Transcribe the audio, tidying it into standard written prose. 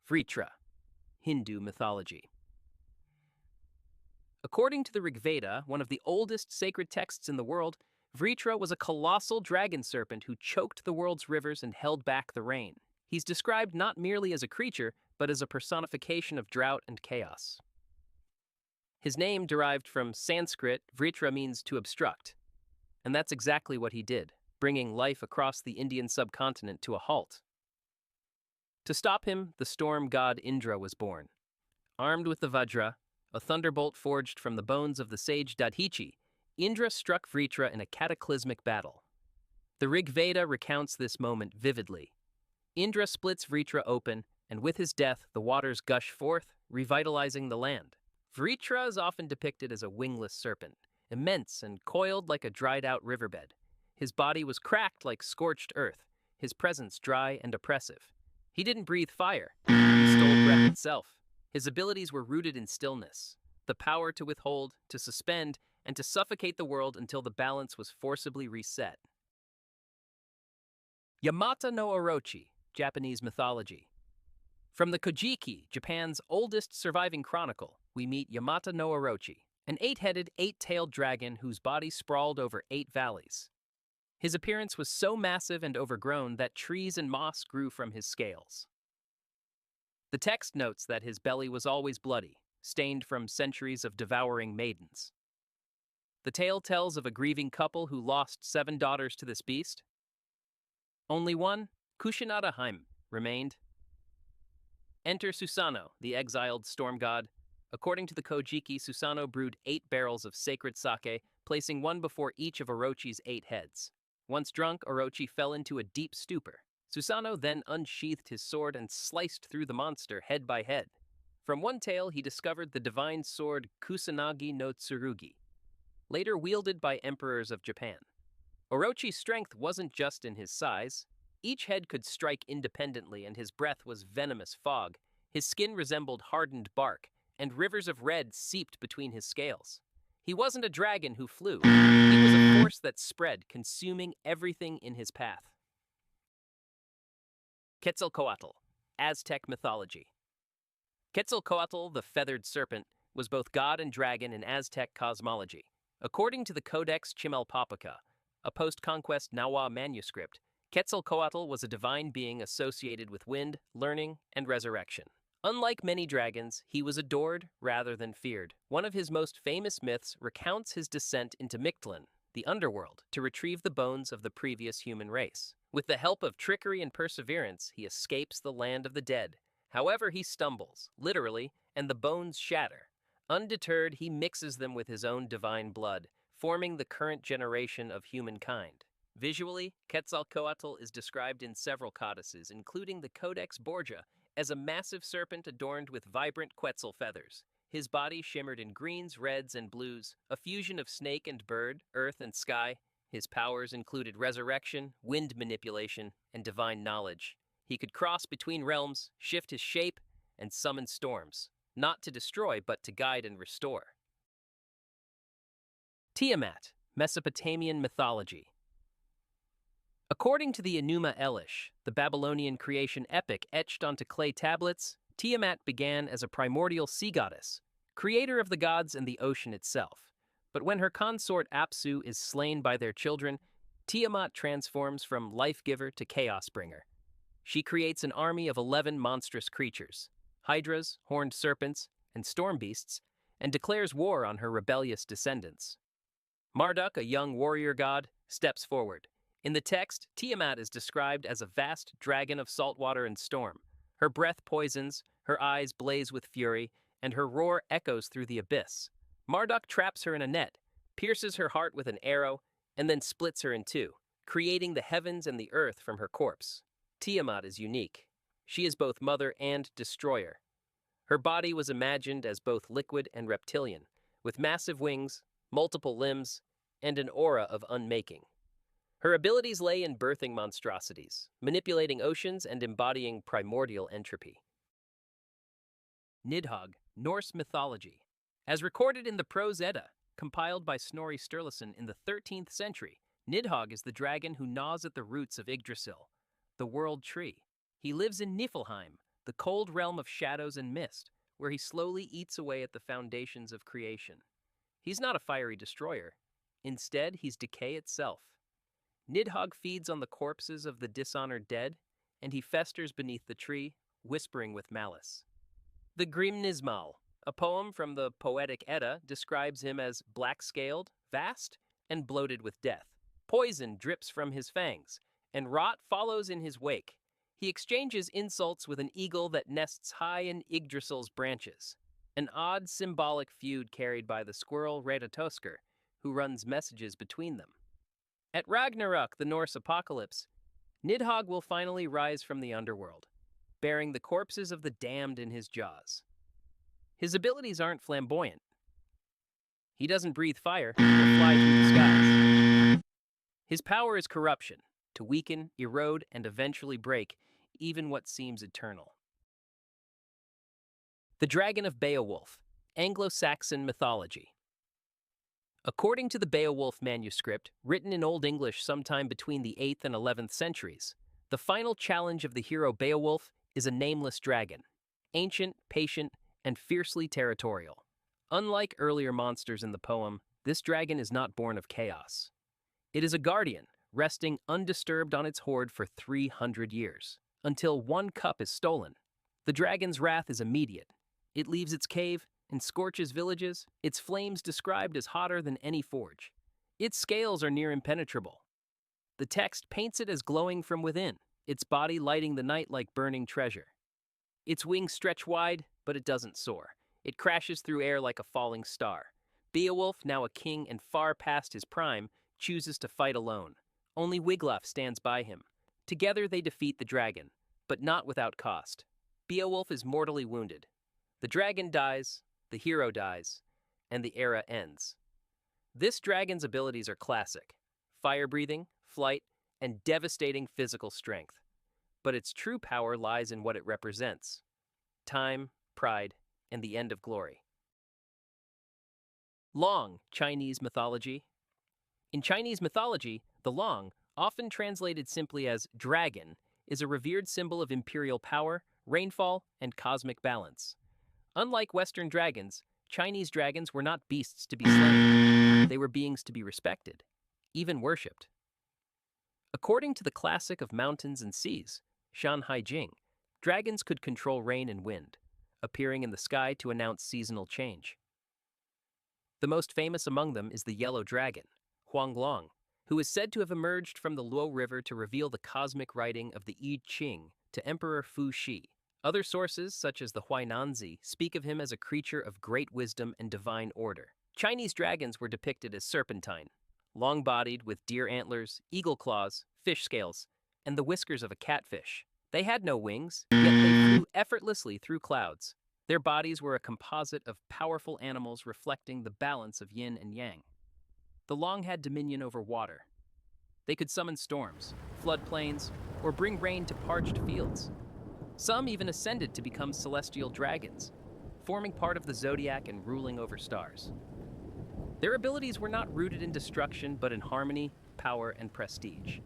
Vritra, Hindu mythology. According to the Rig Veda, one of the oldest sacred texts in the world, Vritra was a colossal dragon serpent who choked the world's rivers and held back the rain. He's described not merely as a creature, but as a personification of drought and chaos. His name, derived from Sanskrit, Vritra means to obstruct. And that's exactly what he did, bringing life across the Indian subcontinent to a halt. To stop him, the storm god Indra was born. Armed with the Vajra, a thunderbolt forged from the bones of the sage Dadhichi, Indra struck Vritra in a cataclysmic battle. The Rig Veda recounts this moment vividly. Indra splits Vritra open, and with his death, the waters gush forth, revitalizing the land. Vritra is often depicted as a wingless serpent, immense and coiled like a dried-out riverbed. His body was cracked like scorched earth, his presence dry and oppressive. He didn't breathe fire. He stole breath itself. His abilities were rooted in stillness, the power to withhold, to suspend, and to suffocate the world until the balance was forcibly reset. Yamata no Orochi, Japanese mythology. From the Kojiki, Japan's oldest surviving chronicle, we meet Yamata no Orochi, an eight-headed, eight-tailed dragon whose body sprawled over 8 valleys. His appearance was so massive and overgrown that trees and moss grew from his scales. The text notes that his belly was always bloody, stained from centuries of devouring maidens. The tale tells of a grieving couple who lost 7 daughters to this beast. Only one, Kushinada Haim, remained. Enter Susanoo, the exiled storm god. According to the Kojiki, Susanoo brewed 8 barrels of sacred sake, placing one before each of Orochi's 8 heads. Once drunk, Orochi fell into a deep stupor. Susanoo then unsheathed his sword and sliced through the monster head by head. From one tale, he discovered the divine sword Kusanagi no Tsurugi, later wielded by emperors of Japan. Orochi's strength wasn't just in his size. Each head could strike independently, and his breath was venomous fog. His skin resembled hardened bark, and rivers of red seeped between his scales. He wasn't a dragon who flew. He was a force that spread, consuming everything in his path. Quetzalcoatl, Aztec mythology. Quetzalcoatl, the feathered serpent, was both god and dragon in Aztec cosmology. According to the Codex Chimalpopoca, a post-conquest Nahua manuscript, Quetzalcoatl was a divine being associated with wind, learning, and resurrection. Unlike many dragons, he was adored rather than feared. One of his most famous myths recounts his descent into Mictlan, the underworld, to retrieve the bones of the previous human race. With the help of trickery and perseverance, he escapes the land of the dead. However, he stumbles, literally, and the bones shatter. Undeterred, he mixes them with his own divine blood, forming the current generation of humankind. Visually, Quetzalcoatl is described in several codices, including the Codex Borgia, as a massive serpent adorned with vibrant quetzal feathers. His body shimmered in greens, reds, and blues, a fusion of snake and bird, earth and sky. His powers included resurrection, wind manipulation, and divine knowledge. He could cross between realms, shift his shape, and summon storms, not to destroy but to guide and restore. Tiamat, Mesopotamian mythology. According to the Enuma Elish, the Babylonian creation epic etched onto clay tablets, Tiamat began as a primordial sea goddess, creator of the gods and the ocean itself. But when her consort Apsu is slain by their children, Tiamat transforms from life-giver to chaos-bringer. She creates an army of 11 monstrous creatures, hydras, horned serpents, and storm beasts, and declares war on her rebellious descendants. Marduk, a young warrior god, steps forward. In the text, Tiamat is described as a vast dragon of saltwater and storm. Her breath poisons, her eyes blaze with fury, and her roar echoes through the abyss. Marduk traps her in a net, pierces her heart with an arrow, and then splits her in two, creating the heavens and the earth from her corpse. Tiamat is unique. She is both mother and destroyer. Her body was imagined as both liquid and reptilian, with massive wings, multiple limbs, and an aura of unmaking. Her abilities lay in birthing monstrosities, manipulating oceans, and embodying primordial entropy. Nidhogg, Norse mythology. As recorded in the Prose Edda, compiled by Snorri Sturluson in the 13th century, Nidhogg is the dragon who gnaws at the roots of Yggdrasil, the world tree. He lives in Niflheim, the cold realm of shadows and mist, where he slowly eats away at the foundations of creation. He's not a fiery destroyer. Instead, he's decay itself. Nidhogg feeds on the corpses of the dishonored dead, and he festers beneath the tree, whispering with malice. The Grimnismal, a poem from the Poetic Edda, describes him as black-scaled, vast, and bloated with death. Poison drips from his fangs, and rot follows in his wake. He exchanges insults with an eagle that nests high in Yggdrasil's branches, an odd symbolic feud carried by the squirrel Ratatoskr, who runs messages between them. At Ragnarok, the Norse apocalypse, Nidhogg will finally rise from the underworld, bearing the corpses of the damned in his jaws. His abilities aren't flamboyant. He doesn't breathe fire or fly through the skies. His power is corruption, to weaken, erode, and eventually break even what seems eternal. The Dragon of Beowulf, Anglo-Saxon mythology. According to the Beowulf manuscript, written in Old English sometime between the 8th and 11th centuries, the final challenge of the hero Beowulf is a nameless dragon, ancient, patient, and fiercely territorial. Unlike earlier monsters in the poem, this dragon is not born of chaos. It is a guardian, resting undisturbed on its hoard for 300 years, until one cup is stolen. The dragon's wrath is immediate. It leaves its cave and scorches villages, its flames described as hotter than any forge. Its scales are near impenetrable. The text paints it as glowing from within, its body lighting the night like burning treasure. Its wings stretch wide, but it doesn't soar. It crashes through air like a falling star. Beowulf, now a king and far past his prime, chooses to fight alone. Only Wiglaf stands by him. Together they defeat the dragon, but not without cost. Beowulf is mortally wounded. The dragon dies, the hero dies, and the era ends. This dragon's abilities are classic: fire-breathing, flight, and devastating physical strength. But its true power lies in what it represents: time, pride, and the end of glory. Long, Chinese mythology. In Chinese mythology, the Long, often translated simply as dragon, is a revered symbol of imperial power, rainfall, and cosmic balance. Unlike Western dragons, Chinese dragons were not beasts to be slain. They were beings to be respected, even worshipped. According to the classic of mountains and seas, Shan Hai Jing, dragons could control rain and wind, appearing in the sky to announce seasonal change. The most famous among them is the yellow dragon, Huanglong, who is said to have emerged from the Luo River to reveal the cosmic writing of the I Ching to Emperor Fu Xi. Other sources, such as the Huainanzi, speak of him as a creature of great wisdom and divine order. Chinese dragons were depicted as serpentine, long-bodied with deer antlers, eagle claws, fish scales, and the whiskers of a catfish. They had no wings, yet they flew effortlessly through clouds. Their bodies were a composite of powerful animals reflecting the balance of yin and yang. The Long had dominion over water. They could summon storms, flood plains, or bring rain to parched fields. Some even ascended to become celestial dragons, forming part of the zodiac and ruling over stars. Their abilities were not rooted in destruction, but in harmony, power, and prestige.